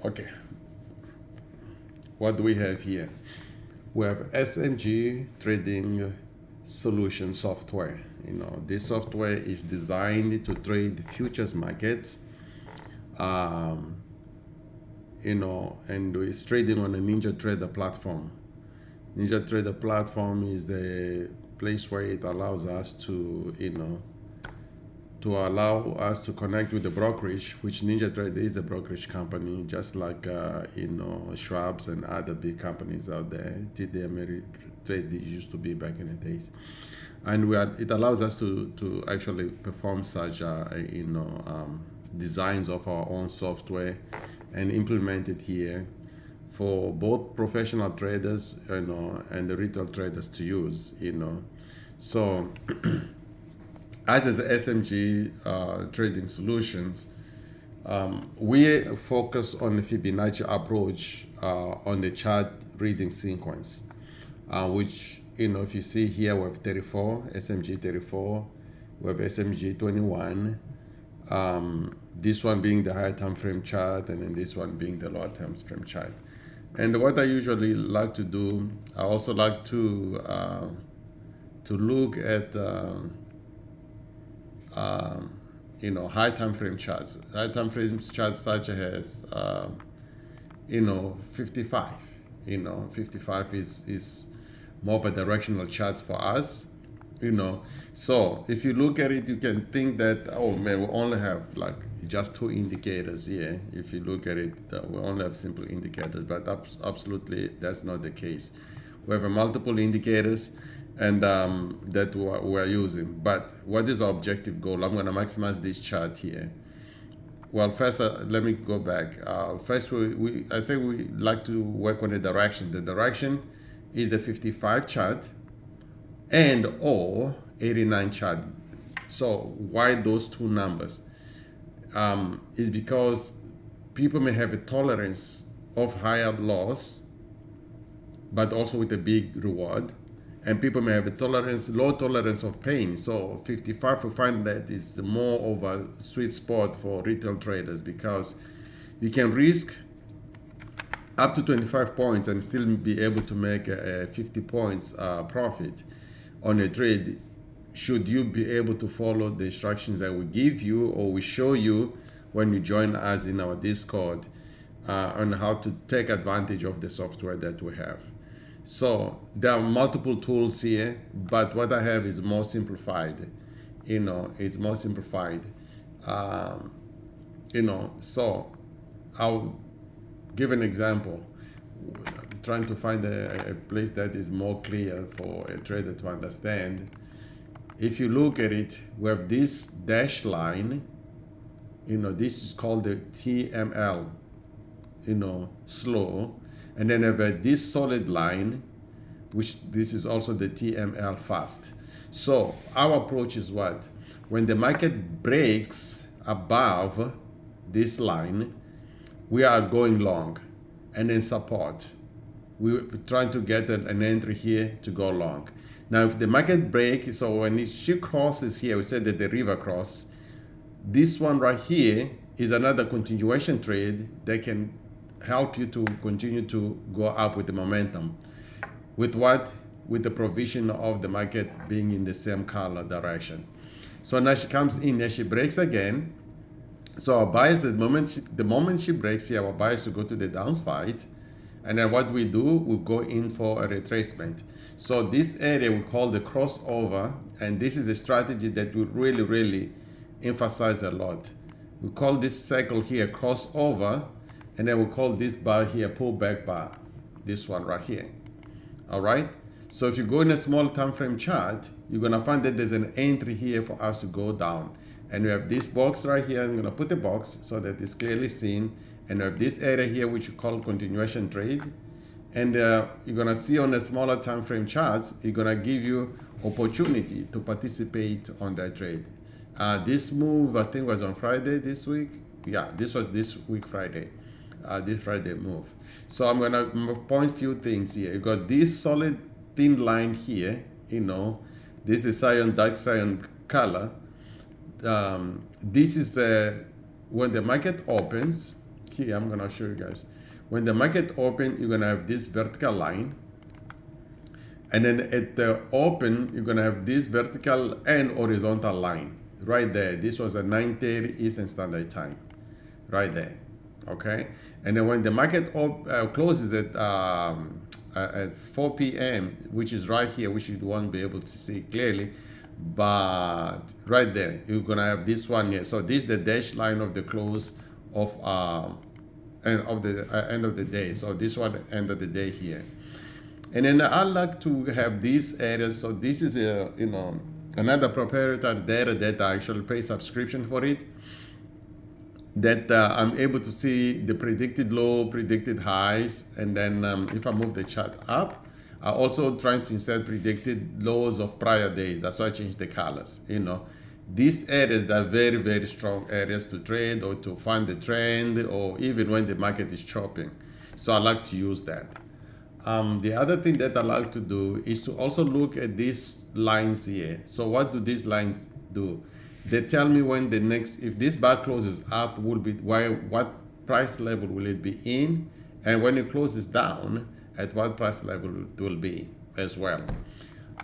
Okay, what do we have here? We have SMG Trading Solution software. This software is designed to trade futures markets. And it's trading on a NinjaTrader platform. NinjaTrader platform is a place where it allows us to connect with the brokerage, which NinjaTrader is a brokerage company, just like Schwab's and other big companies out there. TD Ameritrade used to be back in the days, and it allows us to actually perform such designs of our own software and implement it here for both professional traders, and the retail traders to use, So, as is SMG Trading Solutions, we focus on the Fibonacci approach on the chart reading sequence, which, if you see here, we have 34, SMG 34, we have SMG 21, this one being the higher time frame chart, and then this one being the lower time frame chart. And what I usually like to do, I also like to look at high time frame charts. High time frame charts such as 55. 55 is more of a directional chart for us. So if you look at it, you can think that, oh man, we only have like just two indicators here. If you look at it, we only have simple indicators, but absolutely that's not the case. We have multiple indicators, and that we're using. But what is our objective goal? I'm going to maximize this chart here. Well, first, let me go back. First, I say we like to work on the direction. The direction is the 55 chart and or 89 chart. So why those two numbers? Is because people may have a tolerance of higher loss, but also with a big reward. And people may have a low tolerance of pain. So 55, we find that is more of a sweet spot for retail traders, because you can risk up to 25 points and still be able to make a 50 points profit on a trade, should you be able to follow the instructions that we give you or we show you when you join us in our Discord on how to take advantage of the software that we have. So there are multiple tools here, but what I have is more simplified. It's more simplified. So I'll give an example. I'm trying to find a place that is more clear for a trader to understand. If you look at it, we have this dash line. This is called the TML, slow. And then I've got this solid line, which this is also the TML fast. So our approach is what? When the market breaks above this line, we are going long, and then support. We're trying to get an entry here to go long. Now, if the market breaks, so when she crosses here, we said that the river cross, this one right here is another continuation trade that can help you to continue to go up with the momentum. With what? With the provision of the market being in the same color direction. So now she comes in and she breaks again. So our bias is the moment she breaks here, our bias to go to the downside. And then what we do, we go in for a retracement. So this area we call the crossover, and this is a strategy that we really, really emphasize a lot. We call this circle here crossover, and then we call this bar here pullback bar, this one right here. All right. So if you go in a small time frame chart, you're going to find that there's an entry here for us to go down. And we have this box right here. I'm going to put a box so that it's clearly seen. And we have this area here, which we call continuation trade. And you're going to see on the smaller time frame charts, it's going to give you opportunity to participate on that trade. This move, I think, was on Friday this week. Yeah, this was this week, Friday. This Friday move. So I'm going to point a few things here. You got this solid thin line here. This is dark cyan color. This is when the market opens. here, I'm gonna show you guys. When the market open, you're gonna have this vertical line. And then at the open, you're gonna have this vertical and horizontal line right there. This was at 9:30 Eastern Standard Time, right there, okay? And then when the market closes at 4 p.m., which is right here, which you won't be able to see clearly, but right there, you're gonna have this one here. So this is the dash line of the close of end of the day. So this one, end of the day here. And then I like to have these areas. So this is another proprietary data that I actually pay subscription for it. That I'm able to see the predicted low, predicted highs, and then if I move the chart up, I also trying to insert predicted lows of prior days. That's why I changed the colors. These areas are very, very strong areas to trade or to find the trend, or even when the market is chopping. So I like to use that. The other thing that I like to do is to also look at these lines here. So what do these lines do? They tell me when the next, if this bar closes up, will be what price level will it be in, and when it closes down, at what price level it will be as well.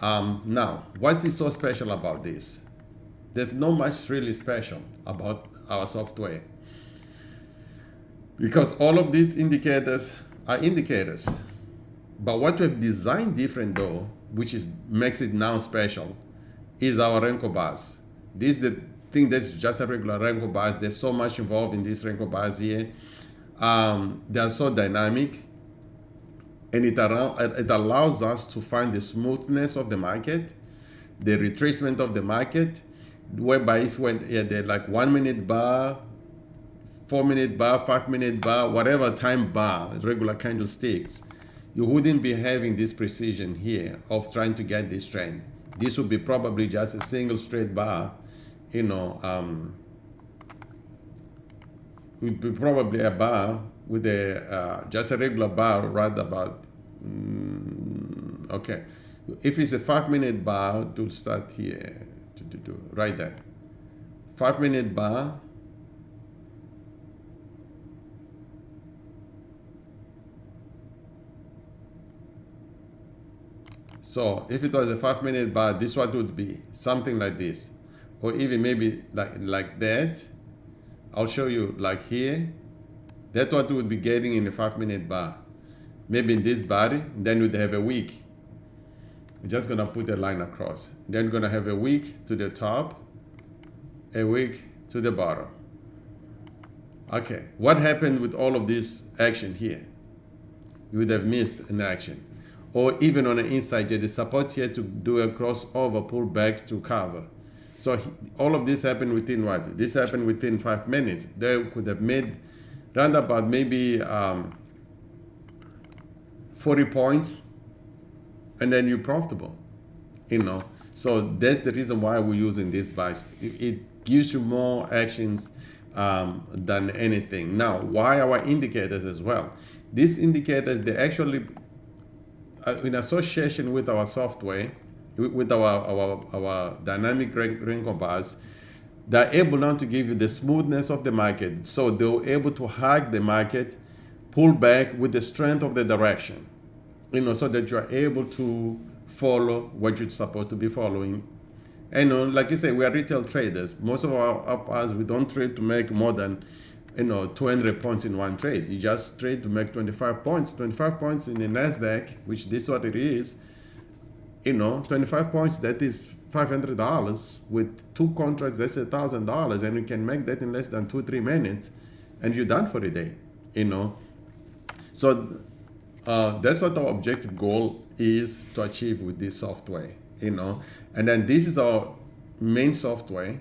Now, what is so special about this? There's not much really special about our software, because all of these indicators are indicators. But what we've designed different though, which makes it now special, is our Renko bars. This is the thing that's just a regular Renko bars. There's so much involved in these Renko bars here. They are so dynamic, and it allows us to find the smoothness of the market, the retracement of the market, whereby if they're like 1 minute bar, 4 minute bar, 5 minute bar, whatever time bar, regular candlesticks, you wouldn't be having this precision here of trying to get this trend. This would be probably just a single straight bar, would be probably a bar with just a regular bar right about, okay. If it's a 5 minute bar, to start here, right there. 5 minute bar, so if it was a 5 minute bar, this what would be something like this, or even maybe like that. I'll show you like here. That's what we would be getting in a 5 minute bar. Maybe in this body, then we'd have a wick. We're just gonna put a line across. Then we're gonna have a wick to the top, a wick to the bottom. Okay, what happened with all of this action here? You would have missed an action. Or even on the inside, the support here to do a crossover, pull back to cover. So all of this happened within what? This happened within 5 minutes. They could have made round about maybe 40 points, and then you're profitable, So that's the reason why we're using this batch. It gives you more actions than anything. Now, why our indicators as well? These indicators, they actually, in association with our software, with our dynamic Renko bars, they're able now to give you the smoothness of the market. So they're able to hack the market, pull back with the strength of the direction, so that you're able to follow what you're supposed to be following. And like you say, we are retail traders. Most of us, we don't trade to make more than 200 points in one trade. You just trade to make 25 points. 25 points in the NASDAQ, which this is what it is. 25 points, that is $500. With 2 contracts, that's $1,000, and you can make that in less than 2-3 minutes, and you're done for the day. So that's what our objective goal is to achieve with this software. And then this is our main software,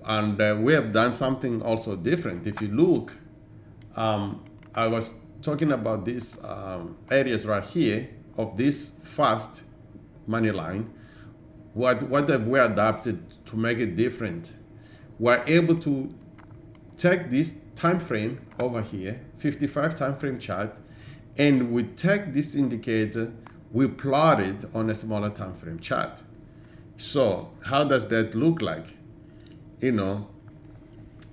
and we have done something also different. If you look, I was talking about these areas right here of this fast money line. What have we adapted to make it different? We're able to take this time frame over here, 55 time frame chart, and we take this indicator, we plot it on a smaller time frame chart. So how does that look like?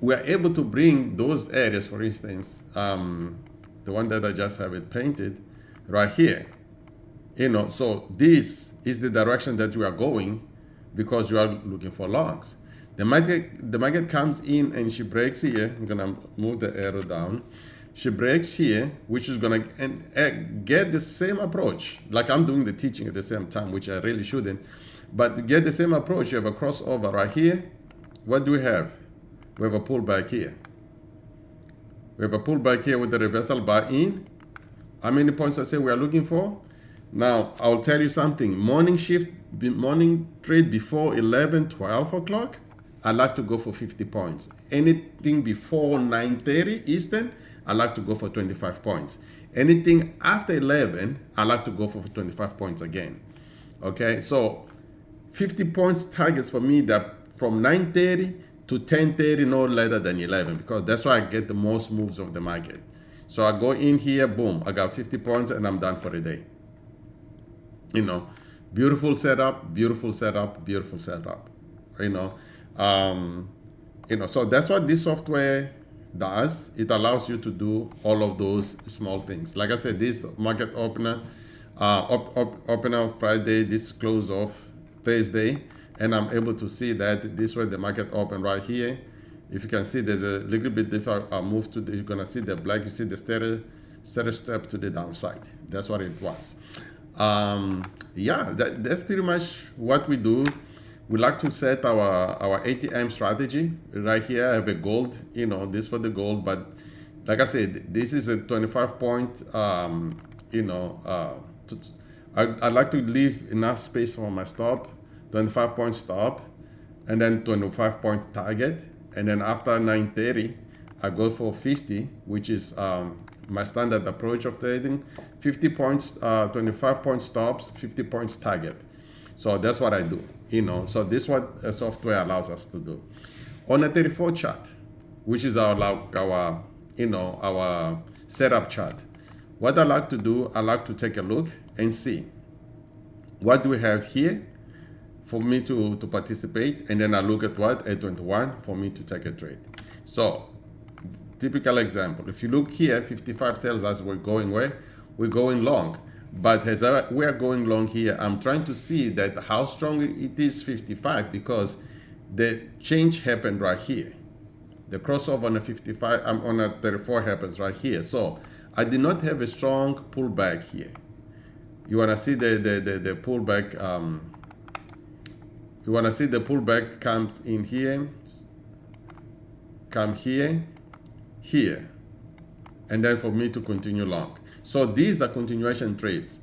we are able to bring those areas, for instance, the one that I just have it painted right here. So this is the direction that we are going because you are looking for longs. The market comes in and she breaks here. I'm gonna move the arrow down. She breaks here, which is gonna get the same approach. Like I'm doing the teaching at the same time, which I really shouldn't. But to get the same approach, you have a crossover right here. What do we have? We have a pullback here. We have a pullback here with the reversal buy in. How many points I say we are looking for? Now, I'll tell you something. Morning trade before 11, 12 o'clock, I like to go for 50 points. Anything before 9:30 Eastern, I like to go for 25 points. Anything after 11, I like to go for 25 points again. Okay, so 50 points targets for me that from 9:30 to 10:30, no later than 11, because that's why I get the most moves of the market. So I go in here, boom, I got 50 points and I'm done for the day. Beautiful setup, beautiful setup, beautiful setup. So that's what this software does. It allows you to do all of those small things. Like I said, this market opener, opener Friday, this close off Thursday, and I'm able to see that this way the market open right here. If you can see, there's a little bit different move to you're gonna see the black. You see the stair step to the downside. That's what it was. That's pretty much what we do. We like to set our ATM strategy. Right here, I have a gold, this for the gold, but like I said, this is a 25 point, I like to leave enough space for my stop, 25 point stop, and then 25 point target. And then after 9:30, I go for 50, which is my standard approach of trading. 50 points, 25 point stops, 50 points target. So that's what I do, So this is what a software allows us to do. On a 34 chart, which is our setup chart, what I like to do, I like to take a look and see what do we have here for me to participate, and then I look at what, 821 for me to take a trade. So typical example, if you look here, 55 tells us we're going where? We're going long. But as we are going long here, I'm trying to see that how strong it is 55, because the change happened right here. The crossover on a 55, on a 34 happens right here. So I did not have a strong pullback here. You want to see the pullback, you want to see the pullback comes in here, come here, here, and then for me to continue long. So these are continuation trades.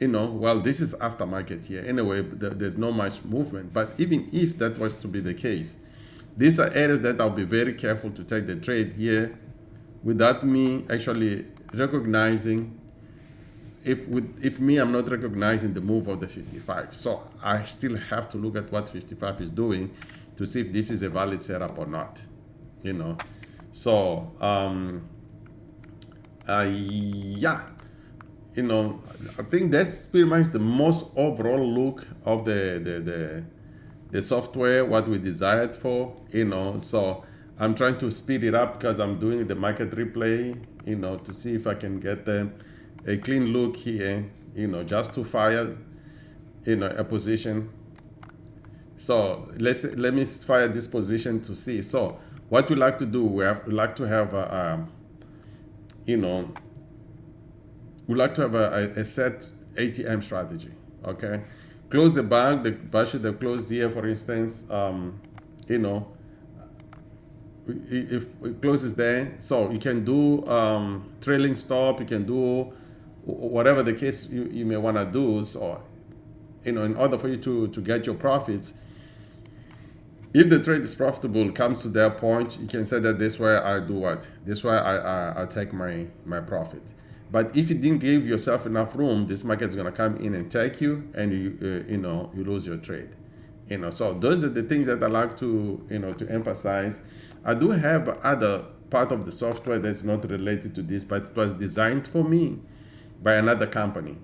Well, this is aftermarket here. Anyway, there's not much movement. But even if that was to be the case, these are areas that I'll be very careful to take the trade here without me actually recognizing, if me, I'm not recognizing the move of the 55. So I still have to look at what 55 is doing to see if this is a valid setup or not. So I think that's pretty much the most overall look of the software, what we desired for. So I'm trying to speed it up because I'm doing the market replay, to see if I can get a clean look here, just to fire, a position. So let me fire this position to see. So what we like to do, we like to have we like to have a set ATM strategy. Okay, close the bar. The bar should have closed here, for instance. If it closes there, so you can do trailing stop. You can do whatever the case you may want to do. So in order for you to get your profits, if the trade is profitable, comes to that point, you can say that this way I do what? This way I take my profit. But if you didn't give yourself enough room, this market is going to come in and take you, and you lose your trade. So those are the things that I like to to emphasize. I do have other part of the software that's not related to this, but it was designed for me by another company.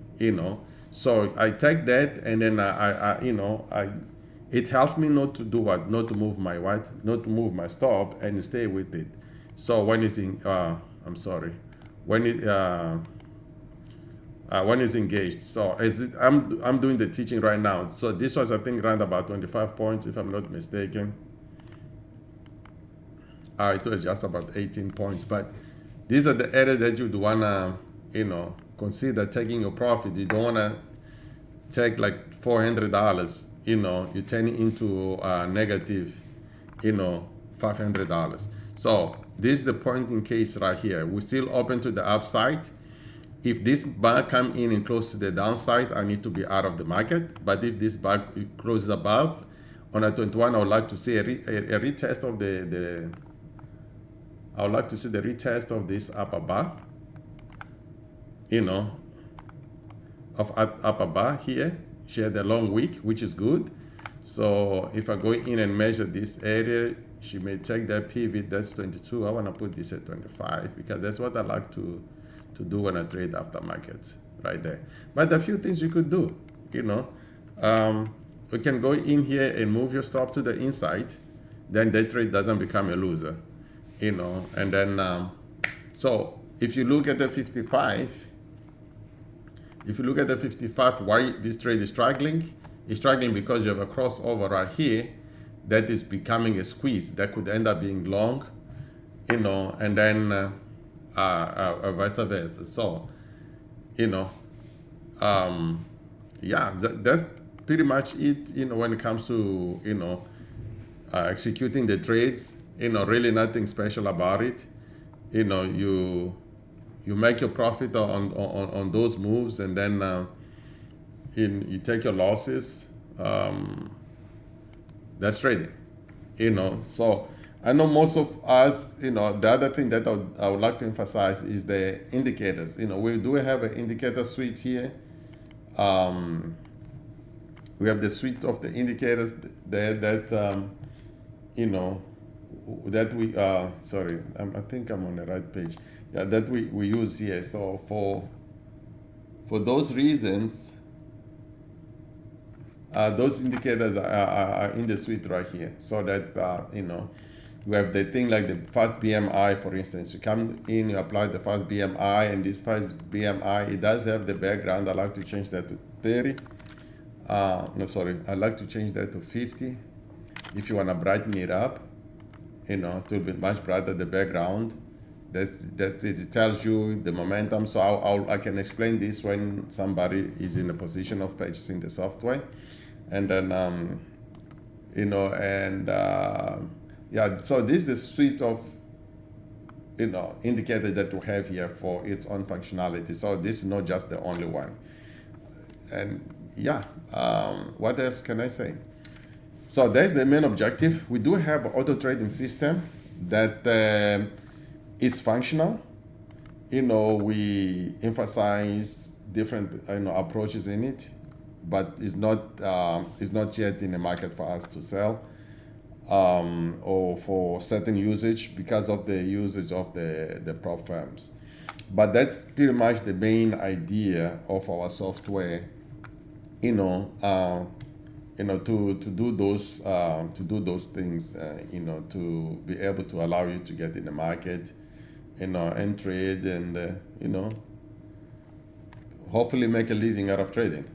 So I take that, and then I it helps me not to do what, not to move my not to move my stop and stay with it. So when it's in, I'm sorry, when it's engaged. So I'm doing the teaching right now. So this was, I think, around about 25 points, if I'm not mistaken. It was just about 18 points, but these are the areas that you'd wanna, consider taking your profit. You don't wanna take like $400, you turn it into negative, $500. So this is the point in case right here. We're still open to the upside. If this bar come in and close to the downside, I need to be out of the market. But if this bar closes above on a 21, I would like to see a retest of I would like to see the retest of this upper bar, of upper bar here. Share the long wick, which is good. So if I go in and measure this area, she may take that pivot. That's 22. I want to put this at 25 because that's what I like to do when I trade aftermarkets, right there. But a few things you could do, you can go in here and move your stop to the inside. Then that trade doesn't become a loser, and then so if you look at the 55, why this trade is struggling? It's struggling because you have a crossover right here that is becoming a squeeze that could end up being long, and then vice versa. So, yeah, that's pretty much it. When it comes to executing the trades, really nothing special about it. You make your profit on those moves, and then you take your losses. That's trading. So I know most of us, the other thing that I would like to emphasize is the indicators. We do have an indicator suite here. We have the suite of the indicators there that, that we, sorry, I think I'm on the right page. Yeah, that we use here. So for those reasons, those indicators are in the suite right here, so that you have the thing like the fast BMI, for instance. You come in, you apply the fast BMI, and this fast BMI, it does have the background. I like to change that to 30. No, sorry, I like to change that to 50. If you want to brighten it up, it will be much brighter, the background. That's it. It tells you the momentum. So I can explain this when somebody is in a position of purchasing the software, and then yeah. So this is the suite of indicators that we have here for its own functionality. So this is not just the only one. And yeah, what else can I say? So that's the main objective. We do have an auto trading system that is functional. We emphasize different approaches in it, but it's not yet in the market for us to sell, or for certain usage because of the usage of the prop firms. But that's pretty much the main idea of our software. To do those things, to be able to allow you to get in the market, and trade, and hopefully make a living out of trading.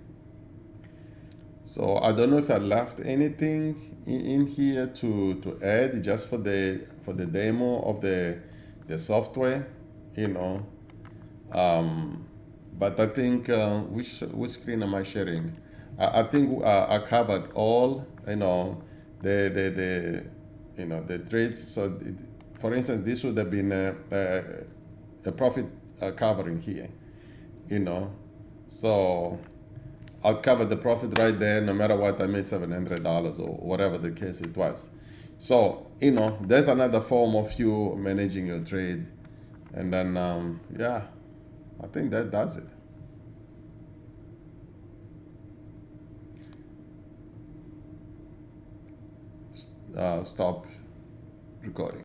So I don't know if I left anything in here to add, just for the demo of the software, but I think which screen am I sharing? I think I covered all the trades. So for instance, this would have been a profit covering here, so I'll cover the profit right there. No matter what, I made $700 or whatever the case it was. So there's another form of you managing your trade, and then yeah, I think that does it. Stop recording.